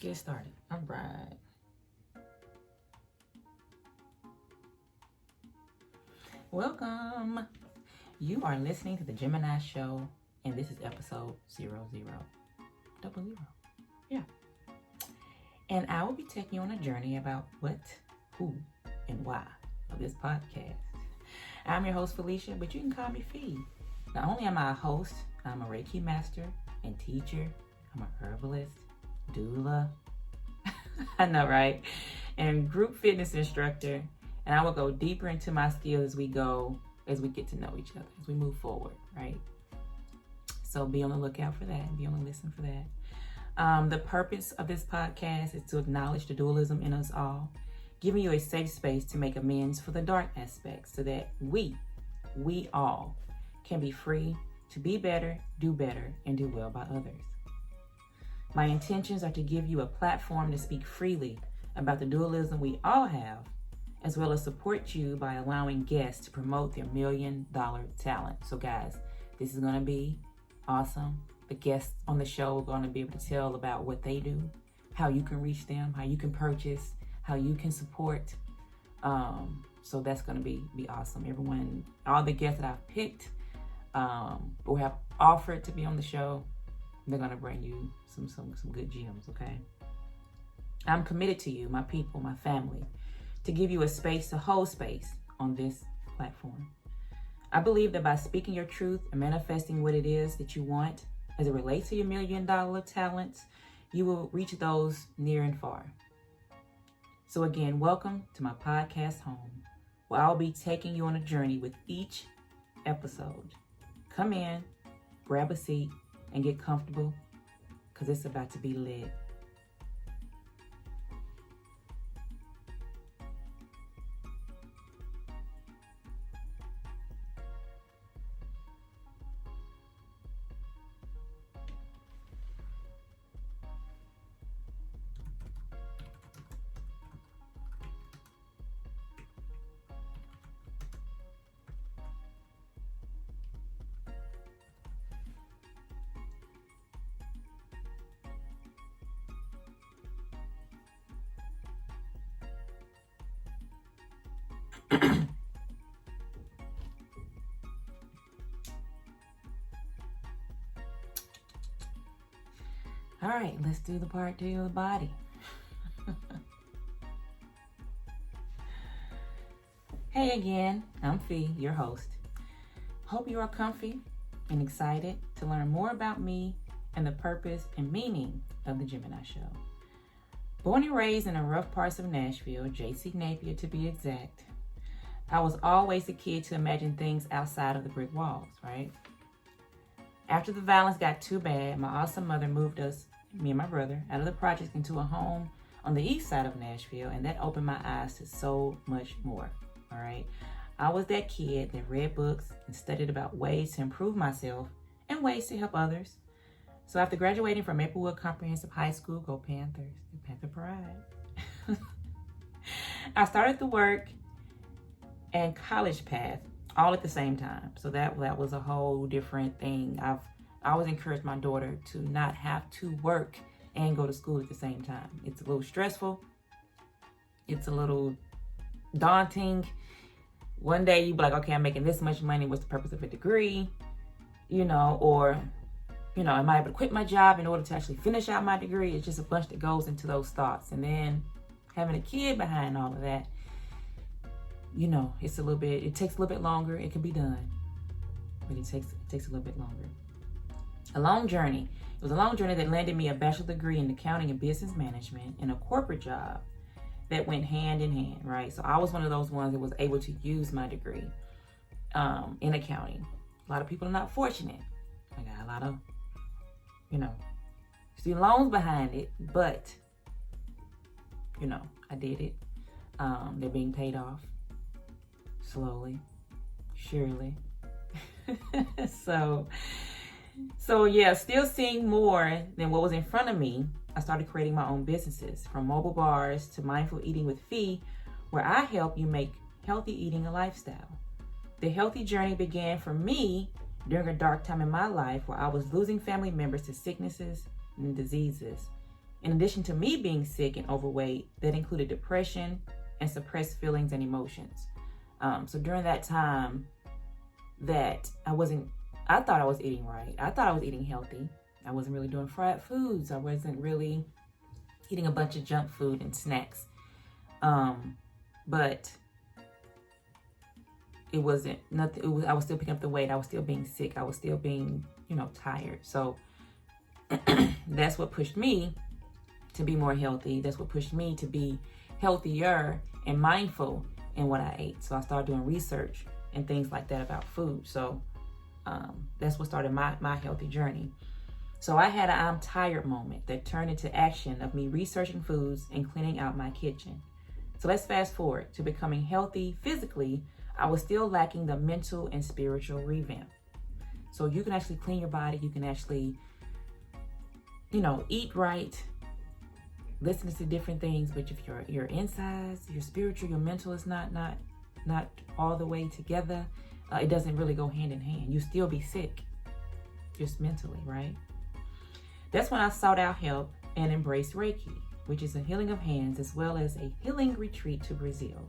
Get started. All right. Welcome. You are listening to the Gemini Show, and this is episode 00. Yeah. And I will be taking you on a journey about what, who, and why of this podcast. I'm your host, Felicia, but you can call me Fee. Not only am I a host, I'm a Reiki master and teacher. I'm a herbalist, doula. I know, right? And group fitness instructor. And I will go deeper into my skills as we get to know each other, as we move forward, right? So be on the lookout for that. Be on the listen for that. The purpose of this podcast is to acknowledge the dualism in us all, giving you a safe space to make amends for the dark aspects so that we all can be free to be better, do and do well by others. My intentions are to give you a platform to speak freely about the dualism we all have, as well as support you by allowing guests to promote their $1 million talent. So guys, this is going to be awesome. The guests on the show are going to be able to tell about what they do, how you can reach them, how you can purchase, how you can support. So that's going to be awesome. Everyone, all the guests that I've picked or have offered to be on the show, they're going to bring you some good gems, okay? I'm committed to you, my people, my family, to give you a space to hold space on this platform. I believe that by speaking your truth and manifesting what it is that you want as it relates to your $1 million talents, you will reach those near and far. So again, welcome to my podcast home, where I'll be taking you on a journey with each episode. Come in, grab a seat, and get comfortable, because it's about to be lit. All right, let's do the part 2 of the body. Hey again, I'm Fee, your host. Hope you are comfy and excited to learn more about me and the purpose and meaning of the Gemini Show. Born and raised in the rough parts of Nashville, J.C. Napier to be exact, I was always a kid to imagine things outside of the brick walls, right? After the violence got too bad, my awesome mother moved us, me and my brother, out of the projects into a home on the east side of Nashville, and that opened my eyes to so much more, all right? I was that kid that read books and studied about ways to improve myself and ways to help others. So after graduating from Maplewood Comprehensive High School, go Panthers, the Panther Pride, I started the work and college path all at the same time. So that was a whole different thing. I always encouraged my daughter to not have to work and go to school at the same time. It's a little stressful. It's a little daunting. One day you be like, okay, I'm making this much money. What's the purpose of a degree? Or am I able to quit my job in order to actually finish out my degree? It's just a bunch that goes into those thoughts. And then having a kid behind all of that, it takes a little bit longer. It can be done, but it takes a little bit longer. A long journey. It was a long journey that landed me a bachelor's degree in accounting and business management and a corporate job that went hand in hand, right? So I was one of those ones that was able to use my degree in accounting. A lot of people are not fortunate. I got a lot of, student loans behind it, but, I did it. They're being paid off slowly, surely. So yeah, still seeing more than what was in front of me, I started creating my own businesses, from mobile bars to mindful eating with Fee, where I help you make healthy eating a lifestyle. The healthy journey began for me during a dark time in my life where I was losing family members to sicknesses and diseases In addition to me being sick and overweight, that included depression and suppressed feelings and emotions. So during that time that I thought I was eating right. I thought I was eating healthy. I wasn't really doing fried foods. I wasn't really eating a bunch of junk food and snacks. But it wasn't nothing. I was still picking up the weight. I was still being sick. I was still being, tired. So that's what pushed me to be more healthy. That's what pushed me to be healthier and mindful in what I ate. So I started doing research and things like that about food. So that's what started my healthy journey. So I had a I'm tired moment that turned into action of me researching foods and cleaning out my kitchen. So let's fast forward to becoming healthy physically. I was still lacking the mental and spiritual revamp. So you can actually clean your body. You can actually, eat right, listen to different things. But if your insides, your spiritual, your mental is not all the way together, it doesn't really go hand in hand. You still be sick, just mentally, right? That's when I sought out help and embraced Reiki, which is a healing of hands as well as a healing retreat to Brazil.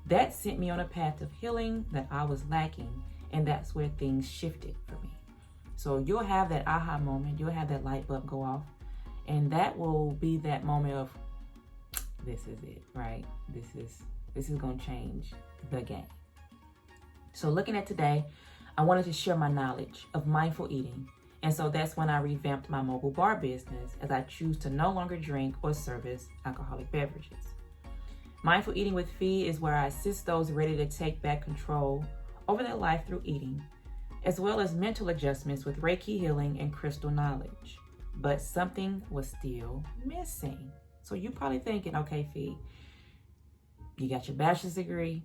That sent me on a path of healing that I was lacking, and that's where things shifted for me. So you'll have that aha moment, you'll have that light bulb go off, and that will be that moment of, this is it, right? This is going to change the game. So looking at today, I wanted to share my knowledge of mindful eating. And so that's when I revamped my mobile bar business, as I choose to no longer drink or service alcoholic beverages. Mindful Eating with Fee is where I assist those ready to take back control over their life through eating, as well as mental adjustments with Reiki healing and crystal knowledge. But something was still missing. So you're probably thinking, okay, Fee, you got your bachelor's degree,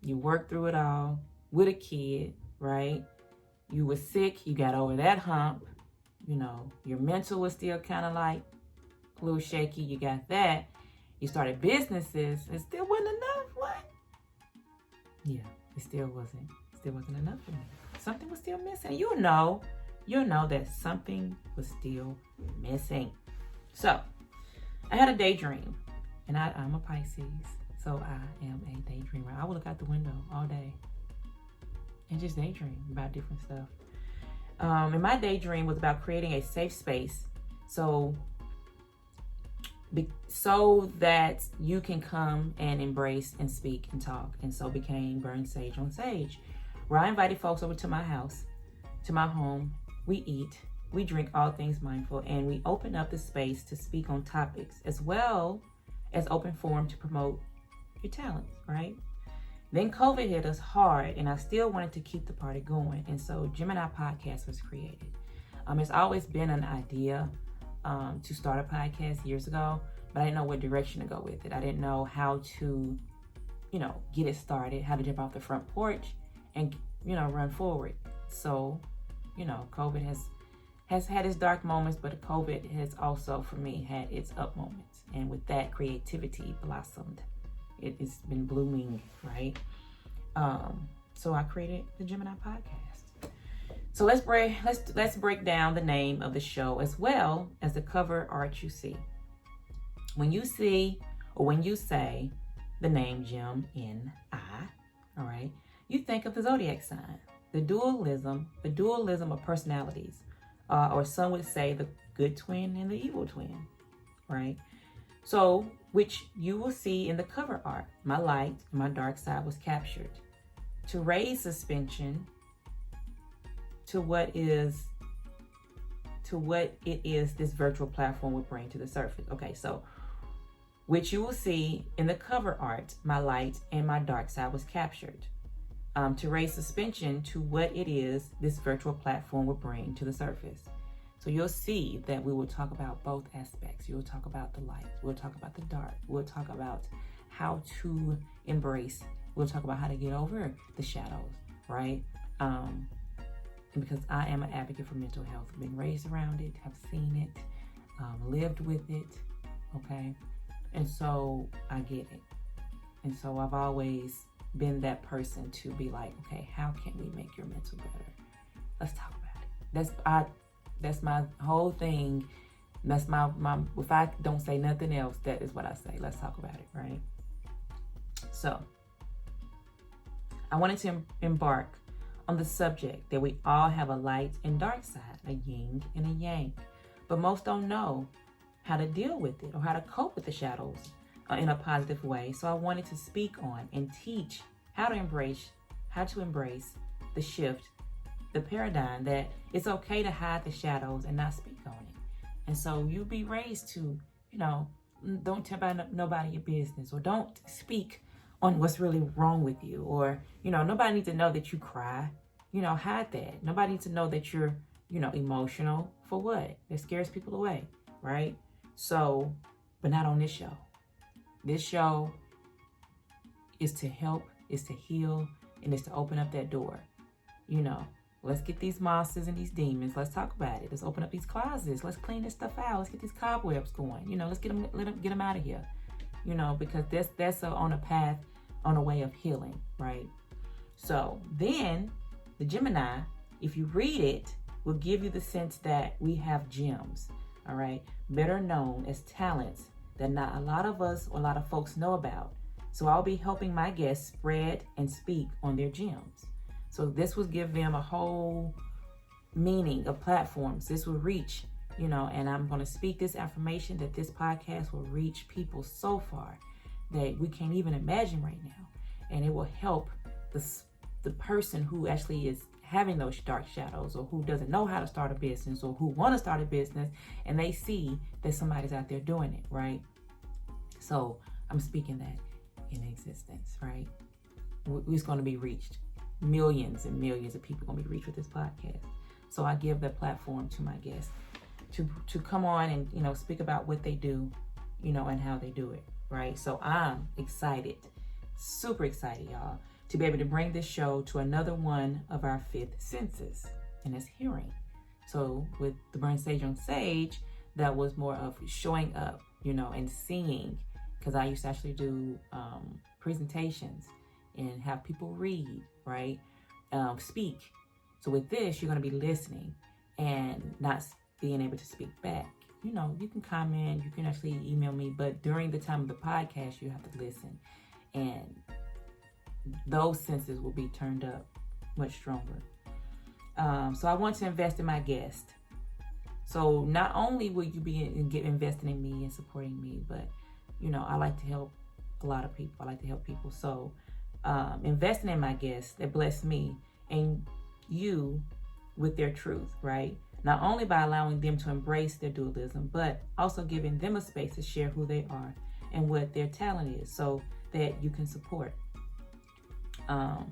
you worked through it all with a kid, right? You were sick, you got over that hump, your mental was still kind of like a little shaky, you got that. You started businesses, it still wasn't enough, what? Yeah, it still wasn't enough for me. Something was still missing. You'll know that something was still missing. So, I had a daydream, and I'm a Pisces, so I am a daydreamer. I would look out the window all day and just daydream about different stuff. And my daydream was about creating a safe space so that you can come and embrace and speak and talk. And so became Burn Sage on Sage, where I invited folks over to my house, to my home. We eat, we drink all things mindful, and we open up the space to speak on topics as well as open forum to promote your talents, right? Then COVID hit us hard, and I still wanted to keep the party going. And so Gemini Podcast was created. It's always been an idea to start a podcast years ago, but I didn't know what direction to go with it. I didn't know how to, get it started, how to jump off the front porch and, run forward. So, COVID has had its dark moments, but COVID has also, for me, had its up moments. And with that, creativity blossomed. It's been blooming, right? So I created the Gemini Podcast. So let's break down the name of the show as well as the cover art you see. When you see or when you say the name Gemini, all right, you think of the zodiac sign, the dualism of personalities, or some would say the good twin and the evil twin, right? So, which you will see in the cover art, my light and my dark side was captured to raise suspension to what it is this virtual platform would bring to the surface. Okay, so which you will see in the cover art, my light and my dark side was captured to raise suspension to what it is this virtual platform will bring to the surface. So you'll see that we will talk about both aspects. You'll talk about the light. We'll talk about the dark. We'll talk about how to embrace. We'll talk about how to get over the shadows, right? And because I am an advocate for mental health, I've been raised around it, have seen it, lived with it, okay? And so I get it. And so I've always been that person to be like, okay, how can we make your mental better? Let's talk about it. That's my whole thing That's my, if I don't say nothing else, that is what I say. Let's talk about it, right? So, I wanted to embark on the subject that we all have a light and dark side, a yin and a yang. But most don't know how to deal with it or how to cope with the shadows in a positive way. So I wanted to speak on and teach how to embrace the shift, the paradigm that it's okay to hide the shadows and not speak on it. And so you'll be raised to, don't tell nobody your business, or don't speak on what's really wrong with you, or, nobody needs to know that you cry. Hide that. Nobody needs to know that you're, emotional. For what? That scares people away, right? So, but not on this show. This show is to help, is to heal, and is to open up that door. Let's get these monsters and these demons. Let's talk about it. Let's open up these closets. Let's clean this stuff out. Let's get these cobwebs going. Let's get them out of here. Because that's on a path, on a way of healing, right? So then the Gemini, if you read it, will give you the sense that we have gems, all right? Better known as talents that not a lot of us or a lot of folks know about. So I'll be helping my guests spread and speak on their gems. So this will give them a whole meaning of platforms. This will reach, and I'm going to speak this information that this podcast will reach people so far that we can't even imagine right now. And it will help the person who actually is having those dark shadows, or who doesn't know how to start a business, or who want to start a business, and they see that somebody's out there doing it, right? So I'm speaking that in existence, right? It's going to be reached. Millions and millions of people going to be reached with this podcast. So I give the platform to my guests to come on and, speak about what they do, and how they do it, right? So I'm excited, super excited, y'all, to be able to bring this show to another one of our fifth senses, and it's hearing. So with the Burn Sage on Sage, that was more of showing up, and seeing, because I used to actually do presentations and have people read, right? Speak. So with this, you're going to be listening and not being able to speak back. You can comment, you can actually email me, but during the time of the podcast, you have to listen. And those senses will be turned up much stronger. So I want to invest in my guest. So not only will you be investing in me and supporting me, but, I like to help a lot of people. I like to help people. So investing in my guests that bless me and you with their truth, right? Not only by allowing them to embrace their dualism, but also giving them a space to share who they are and what their talent is, so that you can support. So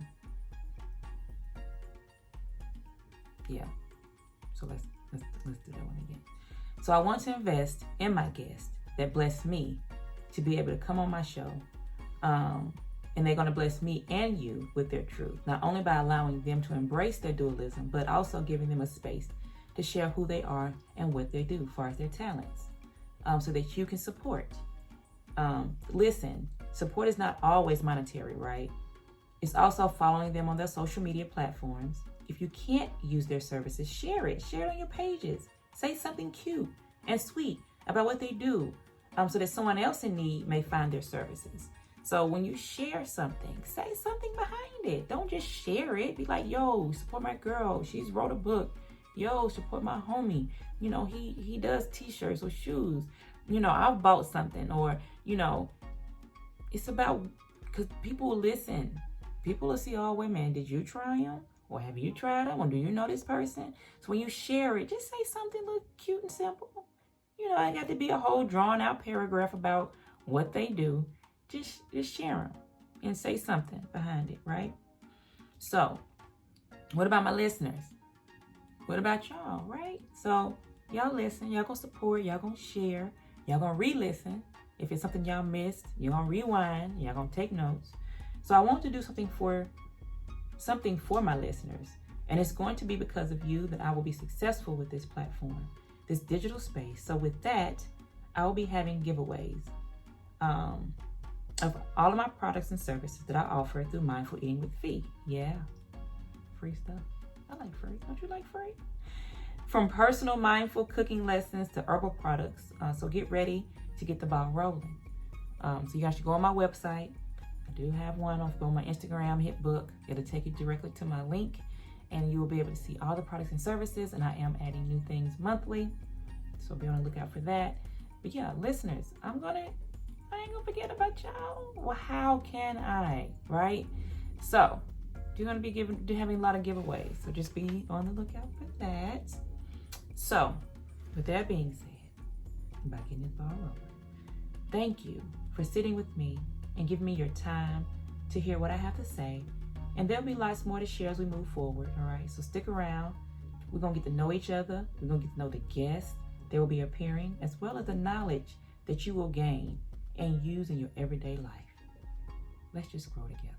let's do that one again. So I want to invest in my guests that bless me to be able to come on my show. And they're going to bless me and you with their truth, not only by allowing them to embrace their dualism, but also giving them a space to share who they are and what they do as far as their talents, so that you can support. Listen, support is not always monetary, right? It's also following them on their social media platforms. If you can't use their services, share it. Share it on your pages. Say something cute and sweet about what they do, so that someone else in need may find their services. So when you share something, say something behind it. Don't just share it. Be like, yo, support my girl. She's wrote a book. Yo, support my homie. He does t-shirts or shoes. I've bought something, or, it's about, because people will listen. People will see, oh, wait, man, did you try them? Or have you tried them? Or do you know this person? So when you share it, just say something look cute and simple. It got to be a whole drawn out paragraph about what they do. Just share them and say something behind it, right? So what about my listeners? What about y'all, right? So y'all listen, y'all gonna support, y'all gonna share, y'all gonna re-listen. If it's something y'all missed, you're gonna rewind, y'all gonna take notes. So I want to do something for my listeners. And it's going to be because of you that I will be successful with this platform, this digital space. So with that, I will be having giveaways of all of my products and services that I offer through Mindful Eating with Fee. Yeah, free stuff. I like free. Don't you like free? from personal mindful cooking lessons to herbal products. So get ready to get the ball rolling. So you guys should go on my website. I do have one. Go on my Instagram, hit book. It'll take you directly to my link, and you will be able to see all the products and services. And I am adding new things monthly, so be on the lookout for that. But yeah, listeners, I ain't gonna forget about y'all. Well, how can I, right? So you're gonna be having a lot of giveaways, so just be on the lookout for that. So with that being said, I'm back in this ball rolling. Thank you for sitting with me and giving me your time to hear what I have to say. And there'll be lots more to share as we move forward, all right? So stick around. We're gonna get to know each other. We're gonna get to know the guests. They will be appearing, as well as the knowledge that you will gain and use in your everyday life. Let's just grow together.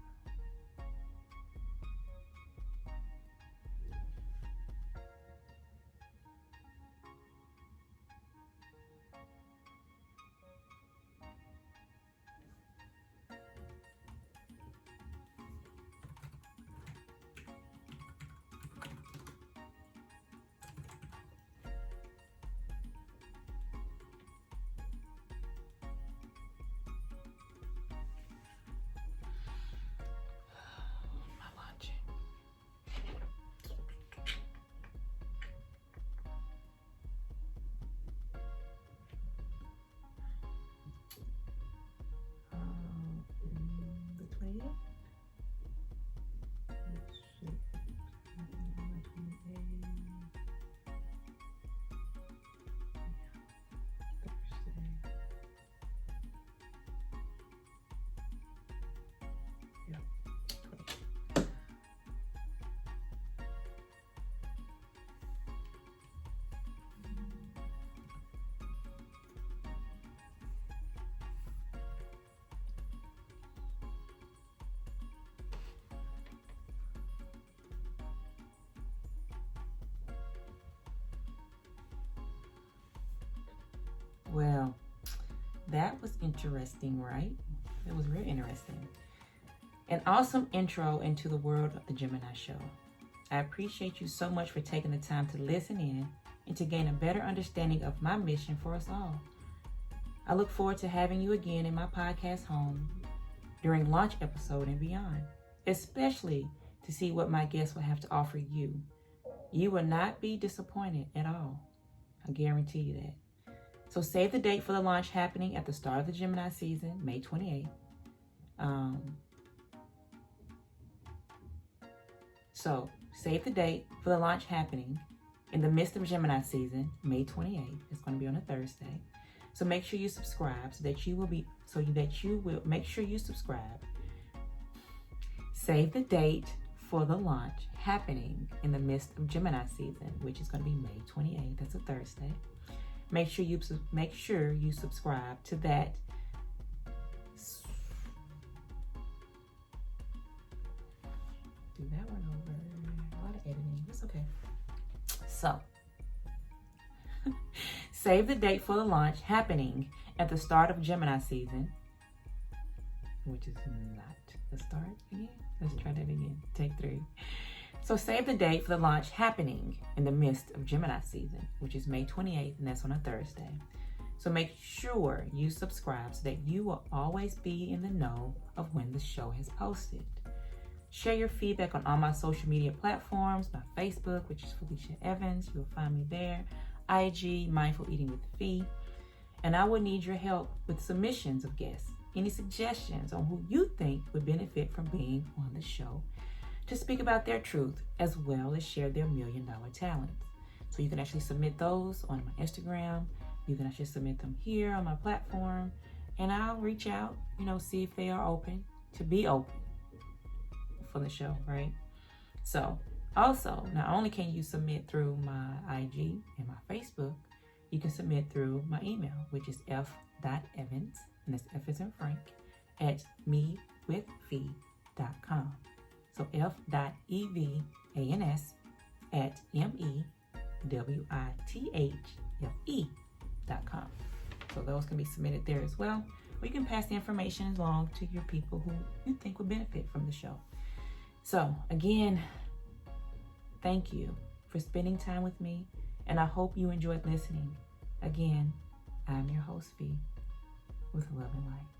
Well, that was interesting, right? It was real interesting. An awesome intro into the world of the Gemini Show. I appreciate you so much for taking the time to listen in and to gain a better understanding of my mission for us all. I look forward to having you again in my podcast home during launch episode and beyond, especially to see what my guests will have to offer you. You will not be disappointed at all. I guarantee you that. So save the date for the launch happening at the start of the Gemini season, May 28th. So save the date for the launch happening in the midst of Gemini season, May 28th. It's going to be on a Thursday. So make sure you subscribe make sure you subscribe. Save the date for the launch happening in the midst of Gemini season, which is going to be May 28th. That's a Thursday. Make sure you subscribe to that. Do that one over. A lot of editing. It's okay. So, save the date for the launch happening at the start of Gemini season, which is not the start again. Let's try that again. Take 3. So save the date for the launch happening in the midst of Gemini season, which is May 28th, and that's on a Thursday. So make sure you subscribe so that you will always be in the know of when the show has posted. Share your feedback on all my social media platforms, my Facebook, which is Felicia Evans. You'll find me there. IG, Mindful Eating with Fee. And I will need your help with submissions of guests. Any suggestions on who you think would benefit from being on the show to speak about their truth as well as share their $1 million talents. So you can actually submit those on my Instagram. You can actually submit them here on my platform, and I'll reach out, see if they are open for the show, right? So also, not only can you submit through my IG and my Facebook, you can submit through my email, which is f.evans, and that's F as in Frank, at mewithfee.com. So f.evans at mewithafe.com. So those can be submitted there as well. Or you can pass the information along to your people who you think would benefit from the show. So again, thank you for spending time with me And I hope you enjoyed listening. Again, I'm your host, Fee, with love and light.